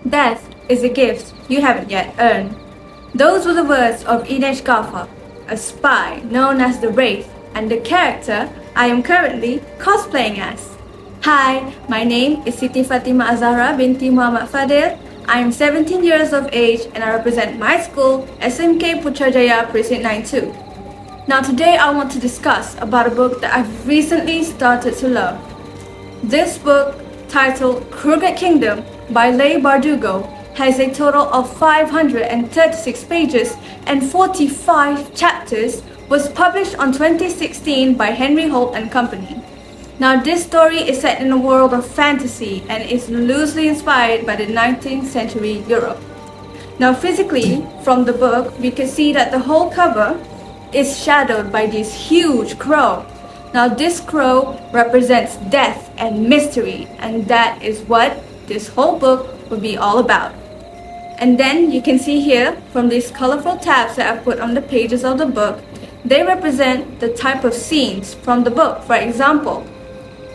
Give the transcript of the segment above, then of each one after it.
Death is a gift you haven't yet earned. Those were the words of Inej Ghaffar, a spy known as the Wraith and the character I am currently cosplaying as. Hi, my name is Siti Fatimah Azzahra binti Muhammad FADHIL. I am 17 years of age and I represent my school, SMK Putrajaya Presint 92. Now today I want to discuss about a book that I've recently started to love. This book, titled Crooked Kingdom by Leigh Bardugo, has a total of 536 pages and 45 chapters, was published on 2016 by Henry Holt and Company. Now this story is set in a world of fantasy and is loosely inspired by the 19th century Europe. Now physically, from the book, we can see that the whole cover is shadowed by this huge crow. Now this crow represents death and mystery, and that is what this whole book will be all about. And then you can see here from these colorful tabs that I've put on the pages of the book, they represent the type of scenes from the book. For example,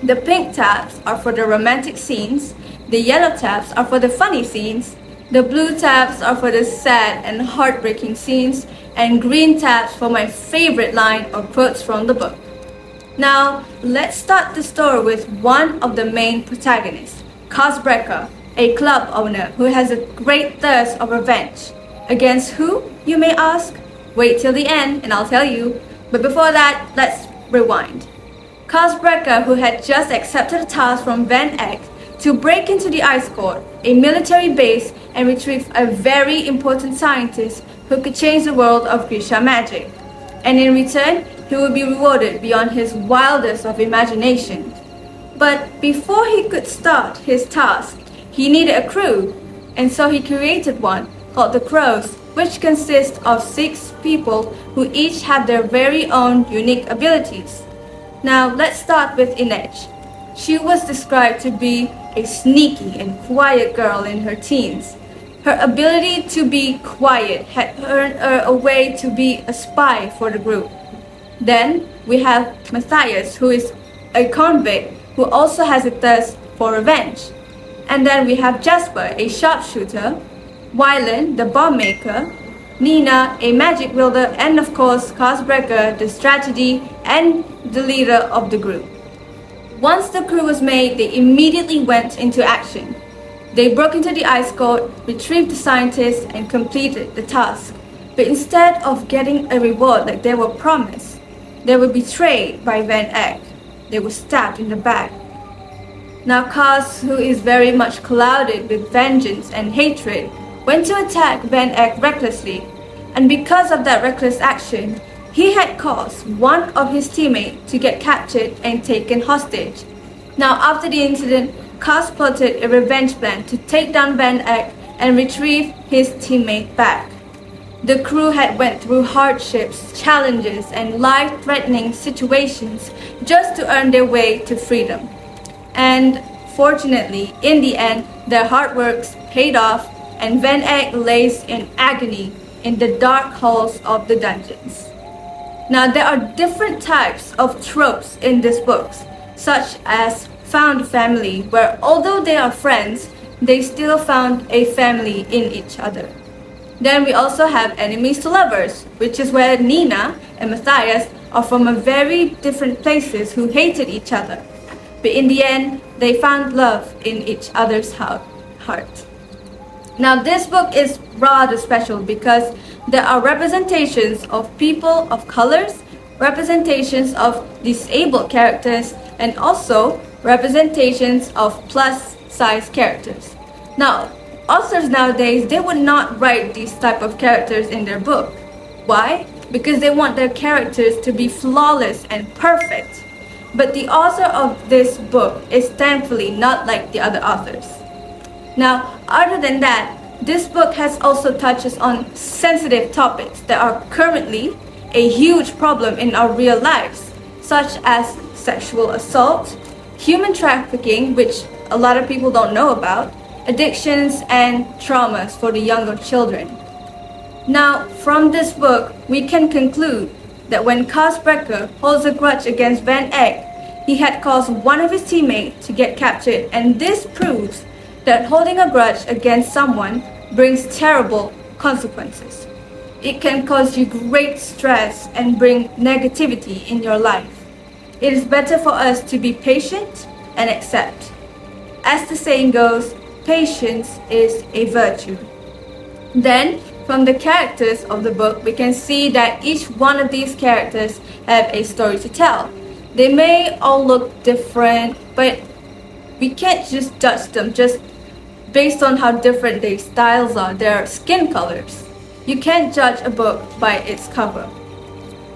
the pink tabs are for the romantic scenes, the yellow tabs are for the funny scenes, the blue tabs are for the sad and heartbreaking scenes, and green tabs for my favorite line or quotes from the book. Now, let's start the story with one of the main protagonists, Cosbreaker, a club owner who has a great thirst of revenge. Against who, you may ask? Wait till the end and I'll tell you. But before that, let's rewind. Cosbreaker, who had just accepted a task from Van Eyck to break into the Ice Court, a military base, and retrieve a very important scientist who could change the world of Grisha magic. And in return, he would be rewarded beyond his wildest of imagination. But before he could start his task, he needed a crew, and so he created one called the Crows, which consists of 6 people who each have their very own unique abilities. Now let's start with Inej. She was described to be a sneaky and quiet girl in her teens. Her ability to be quiet had earned her a way to be a spy for the group. Then we have Matthias, who is a convict who also has a thirst for revenge. And then we have Jasper, a sharpshooter, Wyland, the bomb maker, Nina, a magic wielder, and of course Cosbreaker, the strategy and the leader of the group. Once the crew was made, they immediately went into action. They broke into the ice court, retrieved the scientists, and completed the task. But instead of getting a reward like they were promised, they were betrayed by Van Eyck. They were stabbed in the back. Now Cos, who is very much clouded with vengeance and hatred, went to attack Van Eyck recklessly. And because of that reckless action, he had caused one of his teammates to get captured and taken hostage. Now after the incident, Cos plotted a revenge plan to take down Van Eyck and retrieve his teammate back. The crew had went through hardships, challenges, and life-threatening situations just to earn their way to freedom. And fortunately, in the end, their hard works paid off, and Van Eyck lays in agony in the dark halls of the dungeons. Now there are different types of tropes in this book, such as found family, where although they are friends, they still found a family in each other. Then we also have enemies to lovers, which is where Nina and Matthias are from a very different places who hated each other. But in the end, they found love in each other's heart. Now this book is rather special because there are representations of people of colors, representations of disabled characters, and also representations of plus-size characters. Now, authors nowadays, they would not write these type of characters in their book. Why? Because they want their characters to be flawless and perfect. But the author of this book is thankfully not like the other authors. Now, other than that, this book has also touches on sensitive topics that are currently a huge problem in our real lives, such as sexual assault, human trafficking, which a lot of people don't know about, addictions, and traumas for the younger children. Now, from this book, we can conclude that when Cosbreaker holds a grudge against Van Eyck, he had caused one of his teammates to get captured, and this proves that holding a grudge against someone brings terrible consequences. It can cause you great stress and bring negativity in your life. It is better for us to be patient and accept. As the saying goes, patience is a virtue. Then, from the characters of the book, we can see that each one of these characters have a story to tell. They may all look different, but we can't just judge them just based on how different their styles are, their skin colors. You can't judge a book by its cover.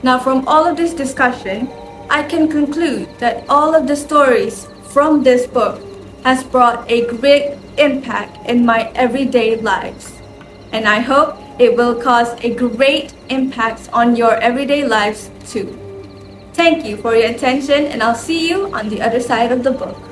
Now, from all of this discussion, I can conclude that all of the stories from this book has brought a great impact in my everyday lives. And I hope it will cause a great impact on your everyday lives too. Thank you for your attention, and I'll see you on the other side of the book.